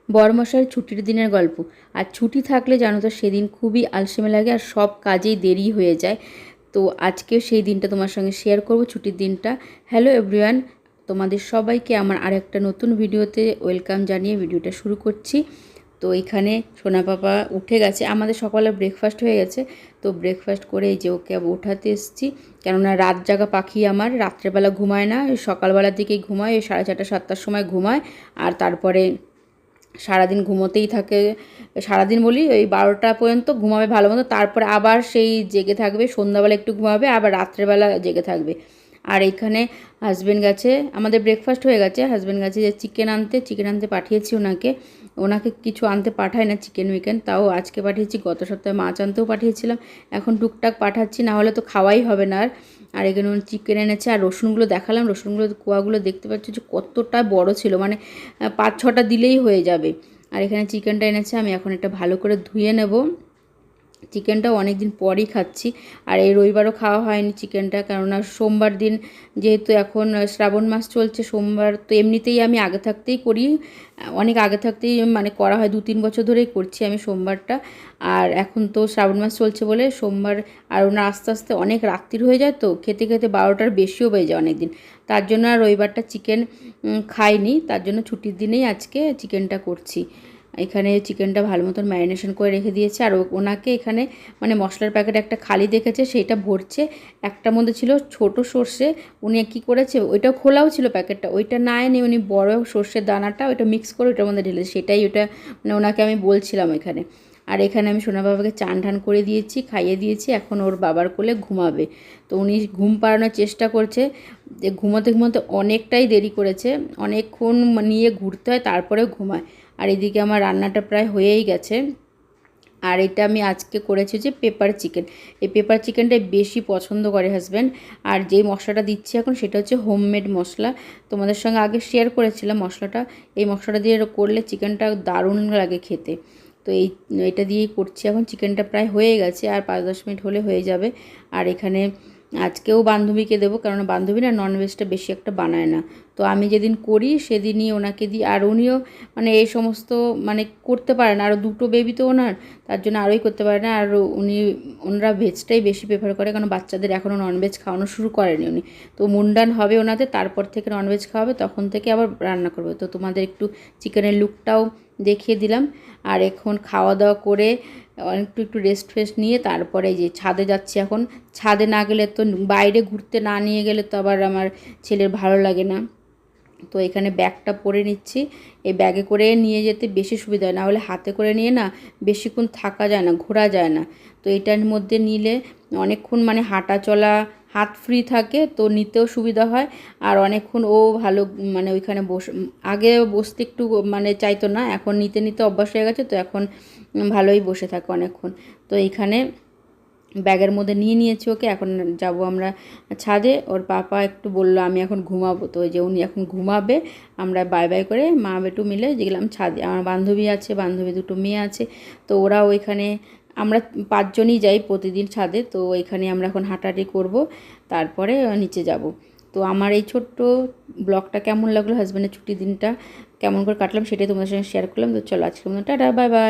বড়মশাইয়ের ছুটির দিনের গল্প। আর ছুটি থাকলে জানো তো সেদিন খুবই আলসেমি লাগে আর সব কাজেই দেরি হয়ে যায়। তো আজকেও সেই দিনটা তোমার সঙ্গে শেয়ার করব, ছুটির দিনটা। হ্যালো এভরিওয়ান, তোমাদের সবাইকে আমার আরেকটা নতুন ভিডিওতে ওয়েলকাম জানিয়ে ভিডিওটা শুরু করছি। তো এখানে সোনা পাপা উঠে গেছে, আমাদের সকালে ব্রেকফাস্ট হয়ে গেছে। তো ব্রেকফাস্ট করে এই যে ওকে ওঠাতে এসেছি, কেননা রাত জাগা পাখি আমার রাত্রেবেলা ঘুমায় না, ওই সকালবেলার দিকেই ঘুমায়, ওই 4:30 7টার সময় ঘুমায়। আর তারপরে সারাদিন ঘুমোতেই থাকে, সারাদিন বলি ওই 12টা পর্যন্ত ঘুমাবে ভালো মতো, তারপরে আবার সেই জেগে থাকবে, সন্ধ্যাবেলা একটু ঘুমাবে, আবার রাত্রেবেলা জেগে থাকবে। আর এখানে হাজব্যান্ড গেছে, আমাদের ব্রেকফাস্ট হয়ে গেছে, হাজব্যান্ড গেছে যে চিকেন আনতে পাঠিয়েছি ওনাকে। ওনাকে কিছু আনতে পাঠায় না চিকেন উইকেন, তাও আজকে পাঠিয়েছি, গত সপ্তাহে মাছ আনতেও পাঠিয়েছিলাম, এখন টুকটাক পাঠাচ্ছি, না হলে তো খাওয়াই হবে না। আর এখানে চিকেন এনেছে, আর রসুনগুলো দেখালাম, রসুনগুলো কোয়াগুলো দেখতে পাচ্ছ যে কতটা বড় ছিল, মানে 5-6টা দিলেই হয়ে যাবে। আর এখানে চিকেনটা এনেছে, আমি এখন এটা ভালো করে ধুয়ে নেব। চিকেনটাও অনেক দিন পরই খাচ্ছি, আর এই রবিবারও খাওয়া হয়নি চিকেনটা, কেননা সোমবার দিন যেহেতু এখন শ্রাবণ মাস চলছে, সোমবার তো এমনিতেই আমি আগে থাকতেই করি, অনেক আগে থাকতেই মানে করা হয়, 2-3 বছর ধরেই করছি আমি সোমবারটা। আর এখন তো শ্রাবণ মাস চলছে বলে সোমবার, আর ওনার আস্তে আস্তে অনেক রাত্রির হয়ে যায়, তো খেতে খেতে 12টার বেশিও বেজে যায় অনেক দিন, তার জন্য আর রবিবারটা চিকেন খাইনি, তার জন্য ছুটির দিনেই আজকে চিকেনটা করছি। এখানে চিকেনটা ভালো মতন ম্যারিনেশন করে রেখে দিয়েছে, আর ওনাকে এখানে মানে মশলার প্যাকেট একটা খালি দেখেছে, সেইটা ভরছে। একটার মধ্যে ছিল ছোট সর্ষে, উনি কী করেছে, ওইটাও খোলাও ছিল প্যাকেটটা, ওইটা না এনে উনি বড় সর্ষের দানাটা ওইটা মিক্স করে ওইটার মধ্যে ঢেলেছে, সেটাই ওটা মানে ওনাকে আমি বলছিলাম এখানে। আর এখানে আমি সোনা বাবাকে চান ঠান করে দিয়েছি, খাইয়ে দিয়েছি, এখন ওর বাবার কোলে ঘুমাবে। তো উনি ঘুম পাড়ানোর চেষ্টা করছে, যে ঘুমোতে ঘুমোতে অনেকটাই দেরি করেছে, অনেকক্ষণ নিয়ে ঘুরতে হয় তারপরে ঘুমায়। আর এদিকে আমার রান্নাটা প্রায় হয়েই গেছে। আর এটা আমি আজকে করেছি যে পেপার চিকেন, এই পেপার চিকেনটাই বেশি পছন্দ করে হাজব্যান্ড। আর যেই মশলাটা দিচ্ছি এখন সেটা হচ্ছে হোমমেড মশলা, তোমাদের সঙ্গে আগে শেয়ার করেছিলাম মশলাটা। এই মশলাটা দিয়ে করলে চিকেনটা দারুণ লাগে খেতে। তো এটা দিয়েই করছি এখন, চিকেনটা প্রায় হয়ে গেছে, আর 5-10 মিনিট হলে হয়ে যাবে। আর এখানে আজকেও বান্ধবীকে দেবো, কারণ বান্ধবী না ননভেজটা বেশি একটা বানায় না, তো আমি যেদিন করি সেদিনই ওনাকে দিই। আর উনিও মানে এই সমস্ত মানে করতে পারে না, আরও 2টো বেবি তো ওনার, তার জন্য আরোই করতে পারে না। আর ওনারা ভেজটাই বেশি প্রেফার করে, কারণ বাচ্চাদের এখনও ননভেজ খাওয়ানো শুরু করেনি উনি। তো মুন্ডান হবে ওনাদের, তারপর থেকে ননভেজ খাওয়াবে, তখন থেকে আবার রান্না করবে। তো তোমাদের একটু চিকেনের লুকটাও দেখিয়ে দিলাম। আর এখন খাওয়া দাওয়া করে একটু রেস্ট ফেস্ট নিয়ে তারপরে এই যে ছাদে যাচ্ছি এখন। ছাদে না গেলে তো, বাইরে ঘুরতে না নিয়ে গেলে তো আবার আমার ছেলের ভালো লাগে না। তো এখানে ব্যাগটা পরে নিচ্ছি, এই ব্যাগে করে নিয়ে যেতে বেশি সুবিধা হয়, না হলে হাতে করে নিয়ে না বেশিক্ষণ থাকা যায় না, ঘোরা যায় না। তো এটার মধ্যে নিলে অনেকক্ষণ মানে হাঁটা চলা, হাত ফ্রি থাকে, তো নিতেও সুবিধা হয়। আর অনেকক্ষণ ও ভালো মানে ওইখানে আগে বসতে একটু মানে চাইতো না, এখন নিতে নিতে অভ্যাস হয়ে গেছে, তো এখন ভালোই বসে থাকে অনেকক্ষণ। তো এইখানে ব্যাগের মধ্যে নিয়ে নিয়েছি ওকে, এখন যাব আমরা ছাদে। ওর পাপা একটু বললো আমি এখন ঘুমাবো, তো ওই যে উনি এখন ঘুমাবে, আমরা বাই বাই করে মা বেটু মিলে যেগুলাম ছাদে। আমার বান্ধবী আছে, বান্ধবী 2টো মেয়ে আছে, তো ওরা ওইখানে, আমরা 5জনই যাই প্রতিদিন ছাদে, তো ওইখানে আমরা এখন হাঁটাহাঁটি করব, তারপরে নিচে যাব। তো আমার এই ছোট্ট ব্লগটা কেমন লাগলো, হাজব্যান্ডের ছুটির দিনটা কেমন করে কাটলাম সেটাই তোমাদের সঙ্গে শেয়ার করলাম। তো চলো আজকের মতো টাটা, বাই বাই।